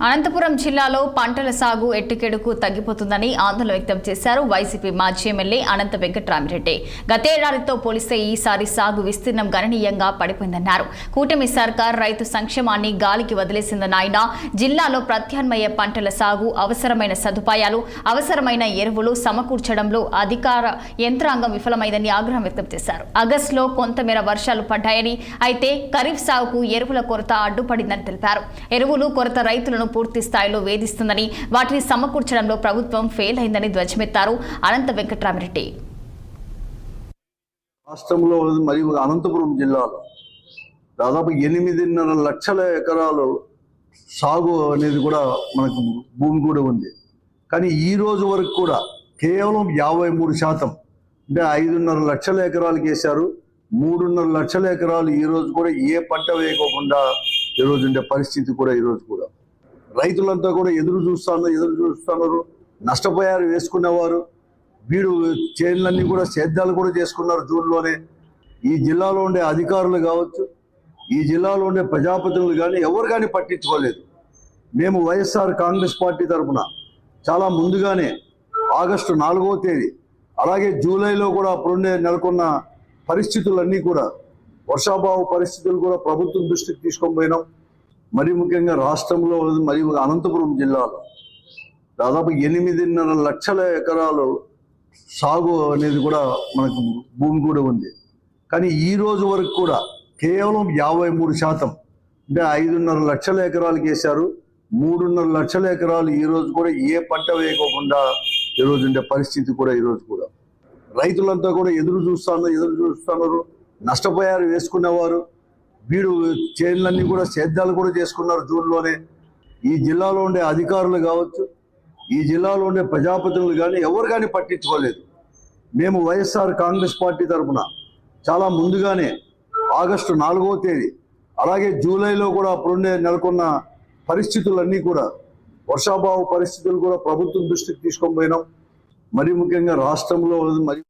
అనంతపురం జిల్లాలో పంటల సాగు ఎట్టుకెడుకు తగ్గిపోతుందని ఆందోళన వ్యక్తం చేశారు వైసీపీ మాజీ ఎమ్మెల్యే అనంత వెంకట్రామిరెడ్డి. గతేడాదితో పోలిస్తే ఈసారి సాగు విస్తీర్ణం గణనీయంగా పడిపోయిందన్నారు. కూటమి సర్కార్ రైతు సంక్షేమాన్ని గాలికి వదిలేసిందన్న ఆయన జిల్లాలో ప్రత్యామ్నాయ పంటల సాగు, అవసరమైన సదుపాయాలు, అవసరమైన ఎరువులు సమకూర్చడంలో అధికార యంత్రాంగం విఫలమైందని ఆగ్రహం వ్యక్తం చేశారు. ఆగస్టులో కొంతమేర వర్షాలు పడ్డాయని, అయితే ఖరీఫ్ సాగుకు ఎరువుల కొరత అడ్డుపడిందని తెలిపారు. ఎరువులు కొరత రైతులను పూర్తి స్థాయిలో వేధిస్తుందని, వాటిని సమకూర్చడంలో ప్రభుత్వం ఫెయిల్ అయిందని ధ్వజమెత్తారు అనంత వెంకట్రామిరెడ్డి. రాష్ట్రంలో మరియు అనంతపురం జిల్లాలో దాదాపు 8.5 లక్షల ఎకరాలు సాగు అనేది కూడా మనకు భూమి కూడా ఉంది. కానీ ఈ రోజు వరకు కూడా కేవలం 53%, అంటే 5.5 లక్షల ఎకరాలకు వేశారు. 3.5 లక్షల ఎకరాలు ఈ రోజు కూడా ఏ పంట వేయకోకుండా ఈరోజు ఉండే పరిస్థితి కూడా ఈరోజు కూడా రైతులంతా కూడా ఎదురు చూస్తున్నారు. నష్టపోయారు వేసుకునేవారు. వీడు చేనులన్నీ కూడా సేద్యాలు కూడా చేసుకున్నారు జూన్లోనే. ఈ జిల్లాలో ఉండే అధికారులు కావచ్చు, ఈ జిల్లాలో ఉండే ప్రజాప్రతినిధులు కానీ ఎవరు కానీ పట్టించుకోలేదు. మేము వైఎస్ఆర్ కాంగ్రెస్ పార్టీ తరఫున చాలా ముందుగానే ఆగస్టు 4వ తేదీ, అలాగే జూలైలో కూడా అప్పుడుండే నెలకొన్న పరిస్థితులన్నీ కూడా, వర్షాభావ పరిస్థితులు కూడా ప్రభుత్వం దృష్టికి తీసుకొని పోయినాం. మరి ముఖ్యంగా రాష్ట్రంలో మరియు అనంతపురం జిల్లాలో దాదాపు 8.5 లక్షల ఎకరాలు సాగు అనేది కూడా మనకు భూమి కూడా ఉంది. కానీ ఈ రోజు వరకు కూడా కేవలం 53%, అంటే 5.5 లక్షల ఎకరాలకు వేశారు. 3.5 లక్షల ఎకరాలు ఈ రోజు కూడా ఏ పంట వేయకోకుండా ఈరోజు ఉండే పరిస్థితి కూడా ఈరోజు కూడా రైతులంతా కూడా ఎదురు చూస్తున్నారు. నష్టపోయారు వేసుకునేవారు. వీడు చేనులన్నీ కూడా సేద్యాలు కూడా చేసుకున్నారు జూన్లోనే. ఈ జిల్లాలో ఉండే అధికారులు కావచ్చు, ఈ జిల్లాలో ఉండే ప్రజాప్రతినిధులు కానీ ఎవరు కానీ పట్టించుకోలేదు. మేము వైఎస్ఆర్ కాంగ్రెస్ పార్టీ తరఫున చాలా ముందుగానే ఆగస్టు 4వ తేదీ, అలాగే జూలైలో కూడా అప్పుడుండే నెలకొన్న పరిస్థితులన్నీ కూడా, వర్షాభావ పరిస్థితులు కూడా ప్రభుత్వం దృష్టికి తీసుకొని పోయినాం. మరి ముఖ్యంగా రాష్ట్రంలో మరి